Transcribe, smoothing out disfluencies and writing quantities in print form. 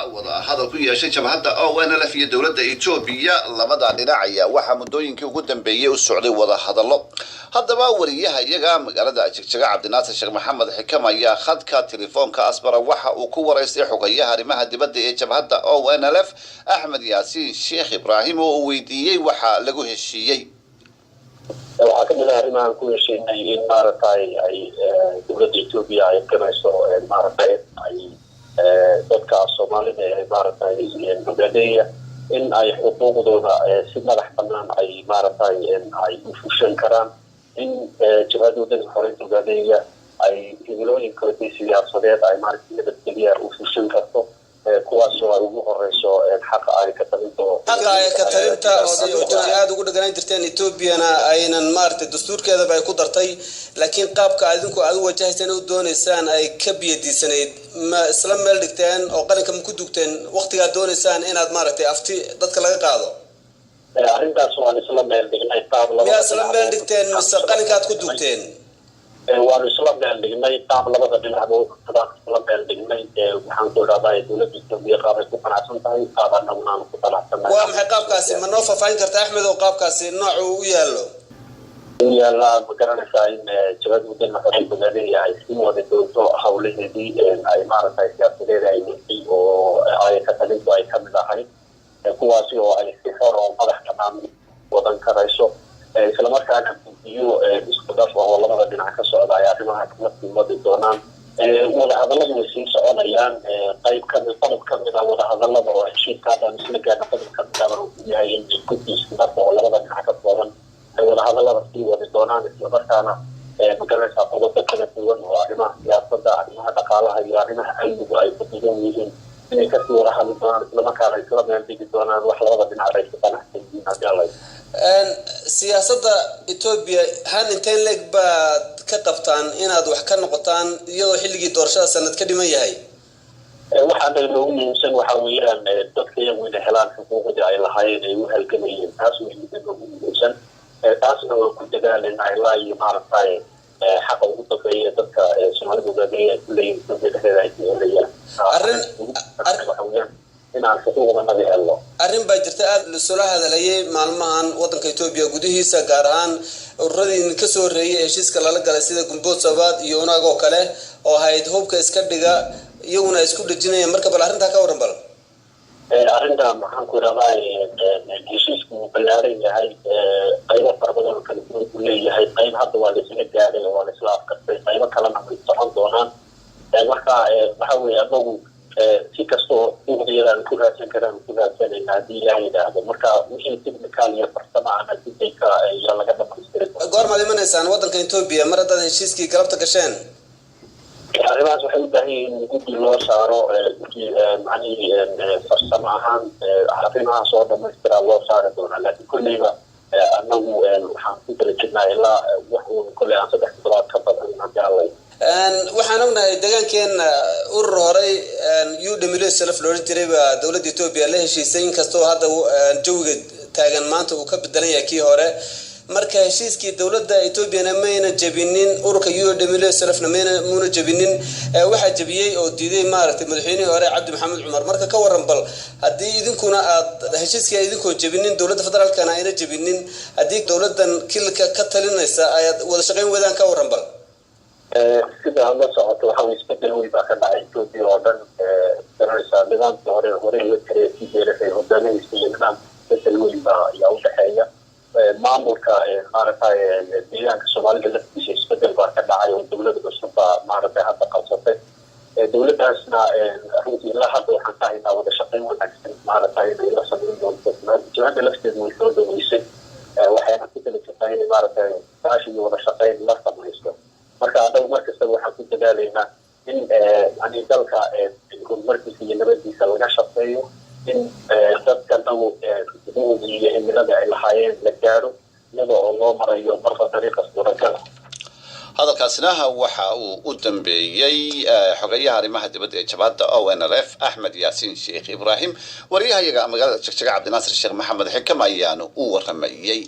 هذا كل شيء شبه وأنا لا في دولة إثيوبيا لماذا دناعية وحمدوين كي وجود بيجي والسعودية وضع هذا الله هذا ما وريها يجا قال شجع عبد الناصر الشيخ محمد حكمة يا خد كتليفون كأسبر وحى وكور يستيحوا جيها رمها دي بدي شبه وأنا لف أحمد ياسين الشيخ إبراهيم وويديي وحى لجوه الشيء waxaa ka mid ah ku heshiinay in maaragtay ay dawladda Itoobiya ay qabayso maaragtay ay dadka Soomaalida ay maaragtay gabadheeya in ay xuquuqdooda si madax bannaan ay maaragtay ay u fushan karaan in jabhadooda xoreynta gabadheeya ay himilooyin kala siyaasadeed ay maaragtay nabadgelyo u fushan karto kuwaas oo ugu horeyso xaq ay ka talinto aad ugu dhagaan jirteen Ethiopiana aynan maartay dastuurkeeda bay ku dartay laakiin qaabka adinku aad u wajahayseen oo doonaysaan ay ka biyadiisanayd ma isla meel dhigteen oo qalinka ma ku dugteen waqtiga doonaysaan inaad maartay afti dadka laga qaado arrintaas waa isla meel dhignay qaab laba ma isla meel dhigteen mise qalinka aad ku dugteen waan isla meel dhignay qaab labada dhinacba isla meel dhignay waxaan ku raadayay dawladda Itoobiya qaab ay ku qanacsan tahay qaab annaguna ku qanacsanahay waa maxay qaabkaasi ma noo faahfaahin kartaa Axmed oo qaabkaasi nooc uu yaalo yalla ma garanaysaa in jabhadooda xoreynta gabadheeya ay si wada doonto hawlaheedii ay maaragtay siyaasadeed ay dhigtay oo ay ka talinto ay ka mid ahayd kuwaasi oo ay si xor oo madax bannaan wadan karayso isla markaana iyo isku dhaf oo labada dhinac ka socda ay arrimaha kala timid doonaan wada hadalladu way sii soconayaan qayb ka mid ah wada hadallada oo heshiiskaada isla gaadha qodobka midaba uu yahay in guddiisa dadka oo labada dhinac ka kooban ay wada hadallada sii wadi doonaan isla markaana magaraysaa qodobka kala duwan oo arrimaha siyaasadda arrimaha dhaqaalaha iyo arrimaha amniga ay ku duwan yihiin inay kasii wada hadli doonaan isla markaana isla meel dhigi doonaan wax labada dhinac ay ku qanacsan yihiin haddii alla siyaasadda Itoobiya han inteen leeg baad ka qabtaan inaad wax ka noqotaan iyadoo xilligii doorashada sanad ka dhiman yahay waxaan ay loogu muhiimsan waxa weeyaan dadka iyagu inay helaan xuquuqdii ay lahaayeen ay u halgamayeen taas way ugu muhiimsan taasna waa ku dadaalayna ilaa iyo maaragtay xaqa ugu dambeeya dadka Soomaalida gabadheeya ku leeyihiin Itoobiya dhexdeeda ay helayaan inaan xuquuqdana helo arrin baa jirta aad la soo hadalay maalmahan wadanka Itoobiya gudihiisa gaar ahaan ururadii ka soo horeeyay heshiiska lala galay sida Gumbood Sabaad iyo Unago kale oo hayd hubka iska dhiga iyaguna isku dhajinayaan marka bal arrinta ka waran bal arrinta maxaan ku raadayay heshiisku balaaran yahay qaybo farbadan kala duwan u leeyahay qayb hadda waa la isla gaaray oo la isla afkartay qaybo kalena way socon doonaan marka waxa weeye anagu si kastoo uqdiyadaan ku raadsan karaan ku raadsanayna haddii ilaahay yidhaahdo marka wixii technical iyo farsamo ana didayka ayaa laga dhamaystiray goormaad imanaysaan wadanka Itoobiya mar haddaad heshiiskii galabta gasheen arrimahaas waxay u baahan yihiin in guddi loo saaro macnihii farsamo ahaan arrimahaas oo dhamaystiraa loo saari doonaa laakiin kolleyba annagu waxaan ku tala jirnaa ilaa wax kolley aan 3 toddobaad ka badan haddii alla waxaan ognahay deegaankeena urur horay UWL self loo diray dawladda Itoobiya la heshiisay inkastoo hadda jawiga taagan maanta uu ka bedelan yahay kii hore marka heshiiskii dawladda Itoobiya mayna jabinin ururka UWL selfna mayna jabinin waxa jabiyay oo diiday maaragtay madaxweynihii hore Cabdi Maxamed Cumar marka ka waran bal hadii idinkuna aad heshiiskii idinkoo jabinin dawladda federaalkana ayna jabinin hadii dawladdan kilka ka talinaysa ay wada shaqeyn wadaan ka waran bal sida la socoto waxa uu isbedel weyn ka dhacay Itoobiya oo dhan daraysaa nidaamka hore la tiriyay sidii hogaamiyaha nidaam isbedel weyn ayaa u dhaxeeya maamulka maaragtay deegaanka Soomaalida laftiisa isbedel baa ka dhacay oo dawladda cusub maaragtay hadda qabsatay dawladdaasna runtii ilaa hadda waxaan ka haynaa wada shaqeyn wanaagsan maaragtay inay la sameyn doonto jabhadda lafteedu way soo dhaweysay waxayna ku tala jirtaa inay maaragtay kaashi iyo wada shaqeyn la samaysto marka anagu markasta waxaan ku dadaalaynaa in ani dalka horumarkiisa iyo nabadiisa laga shaqeeyo in dadka nagu iyo himilada ay lahaayeen la gaaro iyada oo loo marayo marka dariiqa suuragal hadalkaasina waxa uu u dambeeyay xogayaha arrimaha dibadda ee jabhadda ONLF Axmed Yaasin Sheikh Ibraahim wariyaha magaalada Jigjiga Cabdi Naasir Sheekh Maxamed Xikam ayaanu u waramayay